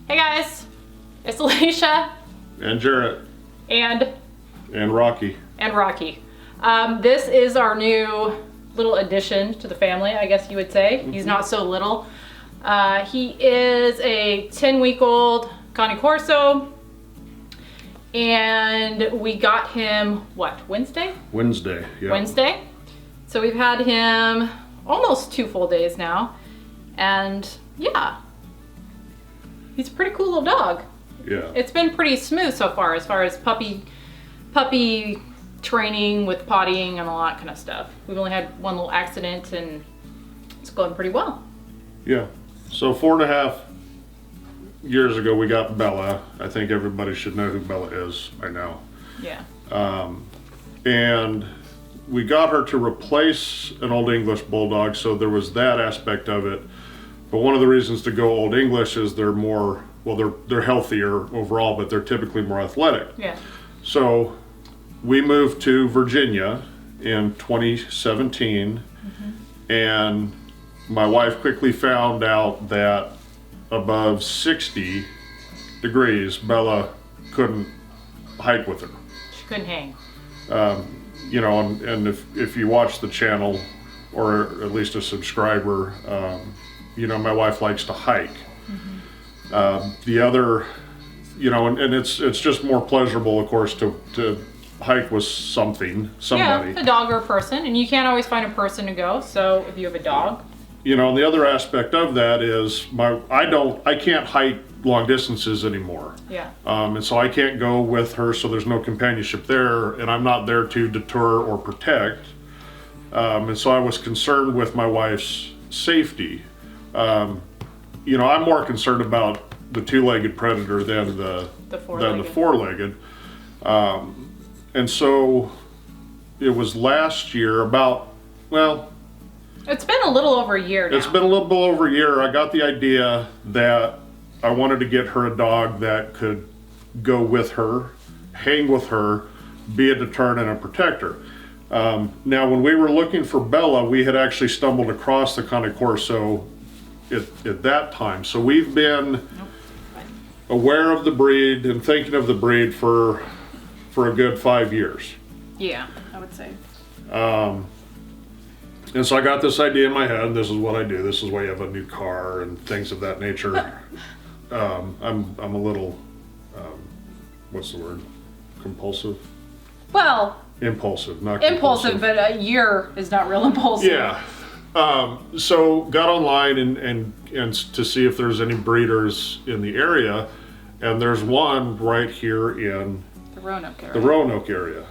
Hey guys, it's Alicia. And Jarrett. And Rocky. And Rocky. This is our new little addition to the family, I guess you would say. He's not so little. He is a 10-week-old Cane Corso. And we got him, what, Wednesday? Wednesday, yeah. Wednesday. So we've had him almost 2 full days now. And yeah, he's a pretty cool little dog. Yeah. It's been pretty smooth so far as puppy training with pottying and all that kind of stuff. We've only had one little accident and it's going pretty well. Yeah. So 4.5 years ago we got Bella. I think everybody should know who Bella is by now. Yeah. And we got her to replace an Old English Bulldog, so there was that aspect of it. But one of the reasons to go Old English is they're more, well, they're healthier overall, but they're typically more athletic. Yeah. So we moved to Virginia in 2017, and my wife quickly found out that above 60 degrees, Bella couldn't hike with her. She couldn't hang. You know, and if you watch the channel, or at least a subscriber, you know, my wife likes to hike. The other, you know, and it's just more pleasurable, of course, to hike with somebody. Yeah, a dog or a person, and you can't always find a person to go, so if you have a dog. You know, and the other aspect of that is I can't hike long distances anymore. Yeah. And so I can't go with her, so there's no companionship there, and I'm not there to deter or protect. And so I was concerned with my wife's safety. You know, I'm more concerned about the 2-legged predator than the 4-legged. And so it was last year it's been a little over a year now. It's been a little bit over a year. I got the idea that I wanted to get her a dog that could go with her, hang with her, be a deterrent and a protector. Now, when we were looking for Bella, we had actually stumbled across the Cane Corso at that time. So we've been aware of the breed and thinking of the breed for a good 5 years. Yeah, I would say. And so I got this idea in my head. This is what I do. This is why you have a new car and things of that nature. I'm a little, what's the word? Compulsive? Well. Impulsive, not impulsive, compulsive. but a year is not real impulsive. Yeah. So got online and to see if there's any breeders in the area, and there's one right here in the Roanoke area. The Roanoke area,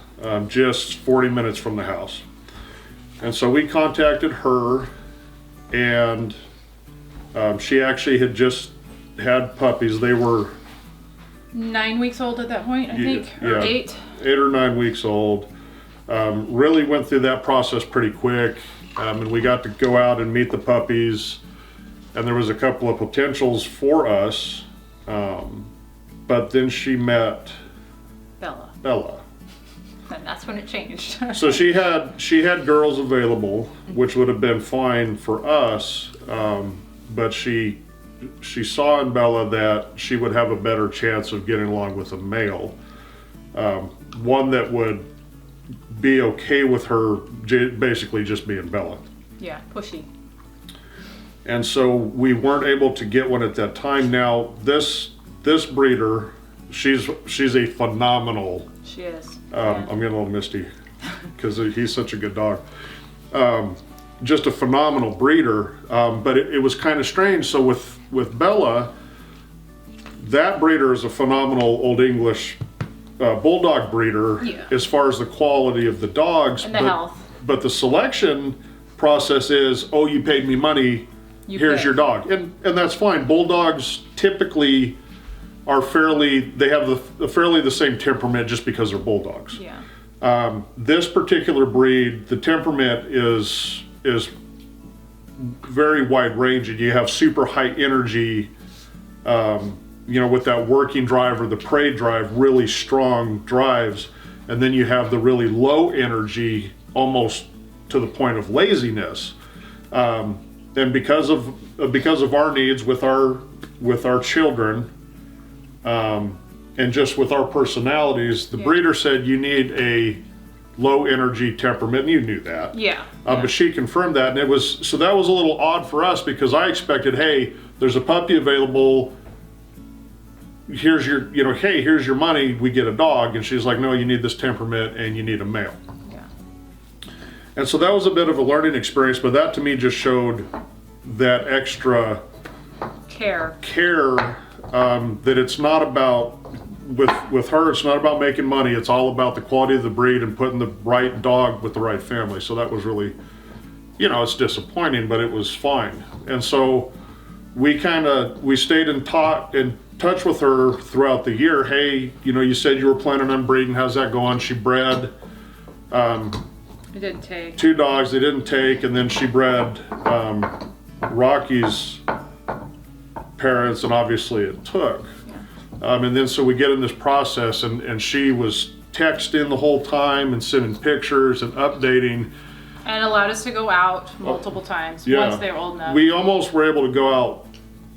just 40 minutes from the house. And so we contacted her, and she actually had just had puppies. They were 9 weeks old at that point, I think, or 8. 8 or 9 weeks old. Really went through that process pretty quick, and we got to go out and meet the puppies, and there was a couple of potentials for us, but then she met Bella. And that's when it changed. So she had girls available, which would have been fine for us, but she saw in Bella that she would have a better chance of getting along with a male, one that would be okay with her basically just being Bella. Yeah, pushy. And so we weren't able to get one at that time. Now this breeder, she's a phenomenal. She is. I'm getting a little misty because he's such a good dog. Just a phenomenal breeder, but it was kind of strange. So with Bella, that breeder is a phenomenal Old English Bulldog breeder, as far as the quality of the dogs. And the health. But the selection process is, oh, you paid me money, here's your dog. And that's fine. Bulldogs typically are they have fairly the same temperament just because they're bulldogs. Yeah. This particular breed, the temperament is very wide ranging. You have super high energy, you know, with that working drive or the prey drive, really strong drives. And then you have the really low energy, almost to the point of laziness. And because of our needs with our children, And just with our personalities, the breeder said you need a low energy temperament, and you knew that. Yeah. But she confirmed that, and that was a little odd for us because I expected, hey, there's a puppy available. Here's your money. We get a dog, and she's like, no, you need this temperament, and you need a male. Yeah. And so that was a bit of a learning experience, but that to me just showed that extra care. That it's not about. With her, it's not about making money. It's all about the quality of the breed and putting the right dog with the right family. So that was really, it's disappointing, but it was fine. And so we stayed in touch with her throughout the year. Hey, you said you were planning on breeding. How's that going? She bred. It didn't take. 2 dogs. They didn't take, and then she bred Rocky's parents, and obviously it took. And then so we get in this process, and she was texting the whole time and sending pictures and updating. And allowed us to go out multiple times once they were old enough. We almost were able to go out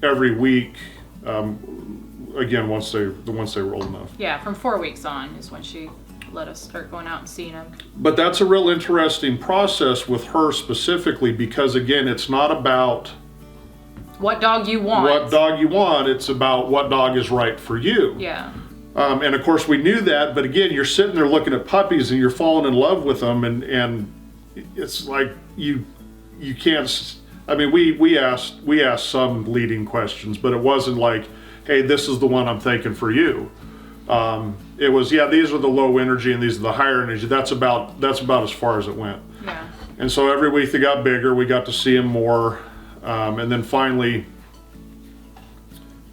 every week, again, once they were old enough. Yeah, from 4 weeks on is when she let us start going out and seeing them. But that's a real interesting process with her specifically because, again, it's not about what dog you want. It's about what dog is right for you. Yeah. And of course we knew that, but again, you're sitting there looking at puppies and you're falling in love with them, and it's like you can't. I mean, we asked some leading questions, but it wasn't like, hey, this is the one I'm thinking for you. It was, these are the low energy and these are the higher energy. That's about as far as it went. Yeah. And so every week they got bigger. We got to see them more. And then finally,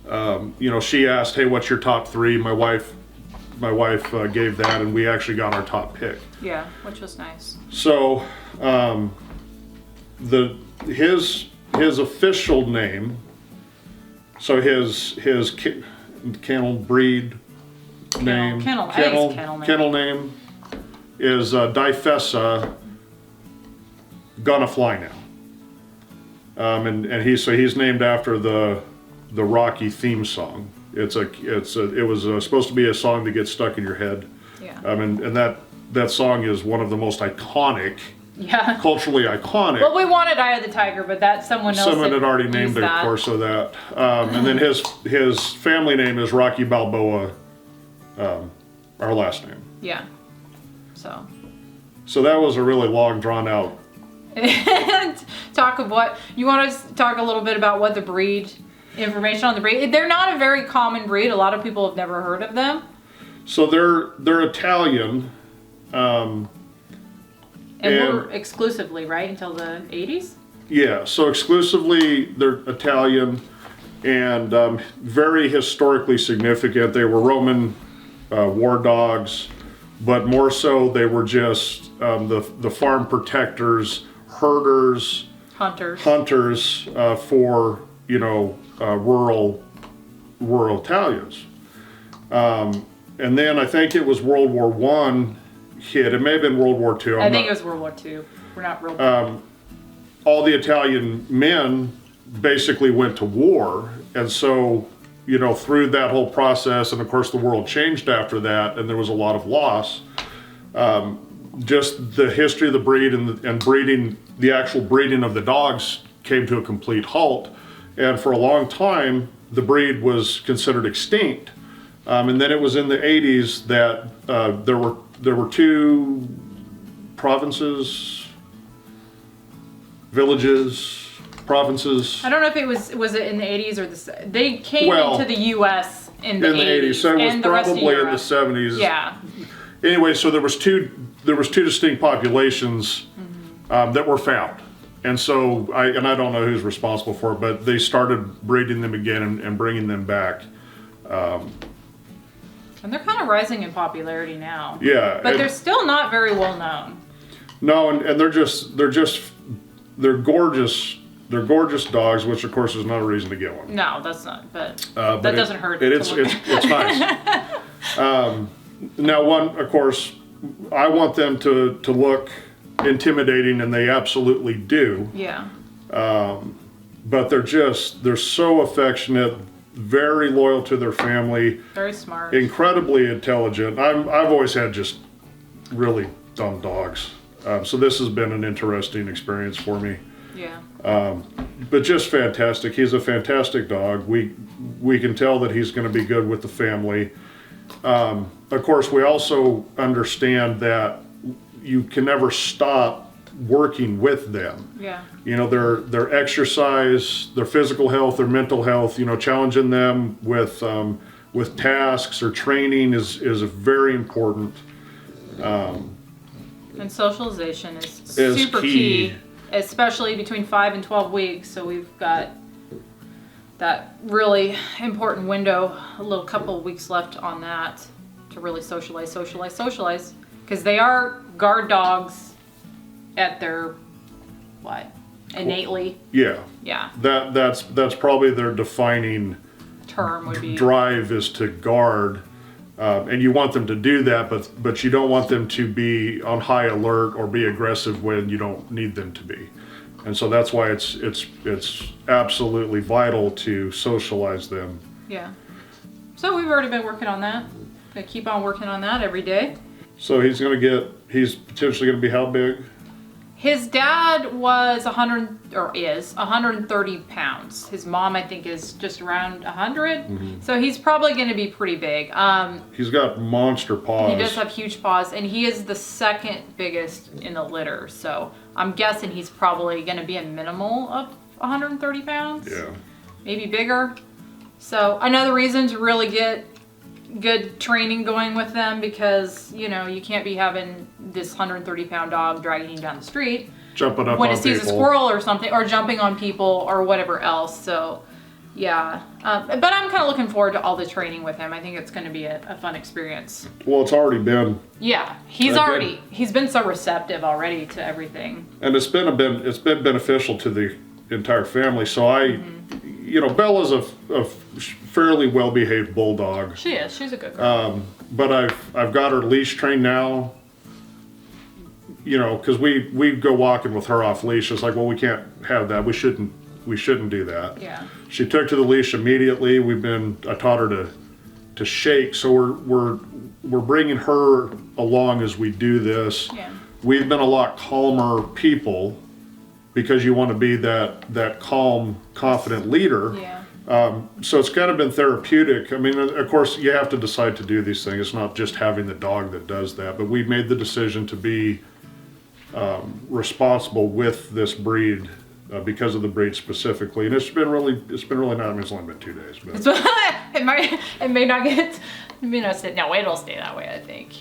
she asked, hey, what's your top 3? My wife gave that, and we actually got our top pick. Yeah, which was nice. So, his official name, so his kennel breed name, kennel name is Difessa Gonna Fly Now. And he's named after the Rocky theme song. It was supposed to be a song that gets stuck in your head. Yeah. And that song is one of the most iconic. Yeah. Culturally iconic. Well, we wanted Eye of the Tiger, but that someone had already named it, of course, so that. And then his family name is Rocky Balboa, our last name. Yeah. So that was a really long, drawn out. Talk of what you want to talk a little bit about what the breed information on the breed. They're not a very common breed. A lot of people have never heard of them. So they're Italian. And we're exclusively, right, until the 80s? Yeah, so exclusively they're Italian and very historically significant. They were Roman war dogs, but more so they were just the farm protectors, herders, hunters for rural Italians. And then I think it was World War I hit. It may have been World War II. I think it was World War II. We're not real. All the Italian men basically went to war, and so through that whole process, and of course the world changed after that, and there was a lot of loss. Just the history of the breed and breeding, the actual breeding of the dogs came to a complete halt, and for a long time the breed was considered extinct. And then it was in the 80s that there were 2 provinces, provinces. I don't know if it was it in the 80s or they came into the U.S. in the 80s. So it was probably in the 70s. Yeah. Anyway, so there was two distinct populations that were found. And so I don't know who's responsible for it, but they started breeding them again and bringing them back. And they're kind of rising in popularity now. Yeah. But they're still not very well known. No, and they're gorgeous. They're gorgeous dogs, which of course is not a reason to get one. No, that's not. But that doesn't hurt. It's nice. Now, of course, I want them to look intimidating, and they absolutely do. Yeah. But they're so affectionate. very loyal to their family, Very smart. incredibly intelligent. I've always had just really dumb dogs. So this has been an interesting experience for me. Yeah. But just fantastic. He's a fantastic dog. We can tell that he's going to be good with the family. Of course, we also understand that you can never stop working with them. Yeah. You know, their exercise, their physical health, their mental health. You know, challenging them with tasks or training is very important. And socialization is Is super key. key, especially between 5 and 12 weeks. So we've got that really important window, a little couple of weeks left on that to really socialize. Because they are guard dogs at their, innately. Yeah. Yeah, That's probably their defining term would be. drive is to guard. And you want them to do that, but you don't want them to be on high alert or be aggressive when you don't need them to be. And so that's why it's absolutely vital to socialize them. Yeah. So we've already been working on that. Gonna keep on working on that every day. So he's potentially going to be how big? His dad was 130 pounds. His mom, I think, is just around 100. Mm-hmm. So he's probably going to be pretty big. He's got monster paws. He does have huge paws, and he is the second biggest in the litter. So I'm guessing he's probably going to be a minimal of 130 pounds. Yeah. Maybe bigger. So another reason to really get good training going with them, because you can't be having this 130-pound dog dragging you down the street Jumping up when on it sees people. a squirrel or something, or jumping on people or whatever else. So yeah, but I'm kind of looking forward to all the training with him. I think it's going to be a fun experience. Well, it's already been. Yeah, he's Okay. been so receptive already to everything. And it's been beneficial to the entire family. So Bella's a fairly well-behaved bulldog. She's a good girl. But I've got her leash trained now. Because we go walking with her off leash. It's like, well, we can't have that. We shouldn't do that. Yeah. She took to the leash immediately. I taught her to shake. So we're bringing her along as we do this. Yeah. We've been a lot calmer people, because you want to be that calm, confident leader. Yeah. So it's kind of been therapeutic. I mean, of course, you have to decide to do these things. It's not just having the dog that does that. But we made the decision to be responsible with this breed because of the breed specifically. And it's been really nice. I mean, it's only been 2 days, but it may not stay. No, it'll stay that way. I think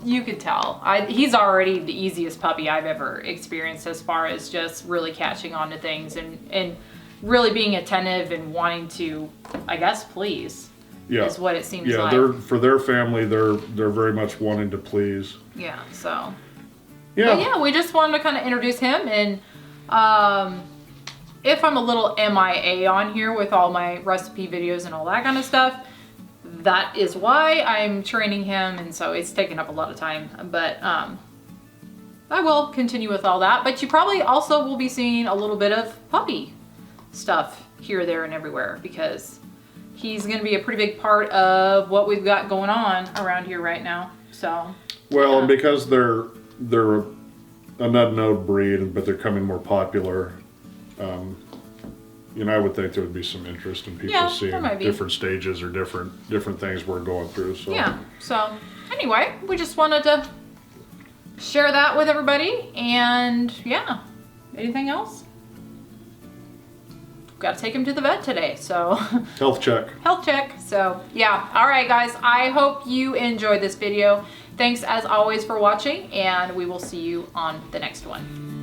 you could tell. He's already the easiest puppy I've ever experienced, as far as just really catching on to things and really being attentive and wanting to, I guess, please. yeah, is what it seems yeah. like. For their family, they're very much wanting to please. Yeah. So. Yeah. But yeah, we just wanted to kind of introduce him, and if I'm a little MIA on here with all my recipe videos and all that kind of stuff, that is why I'm training him, and so it's taken up a lot of time. But I will continue with all that. But you probably also will be seeing a little bit of puppy stuff here, there, and everywhere, because he's going to be a pretty big part of what we've got going on around here right now. So. Well, and because they're an unknown breed, but they're becoming more popular. I would think there would be some interest in people seeing different stages or different things we're going through. So Yeah. So anyway, we just wanted to share that with everybody, and yeah. Anything else? Got to take him to the vet today, so health check. Health check. So yeah. All right, guys. I hope you enjoyed this video. Thanks as always for watching, and we will see you on the next one.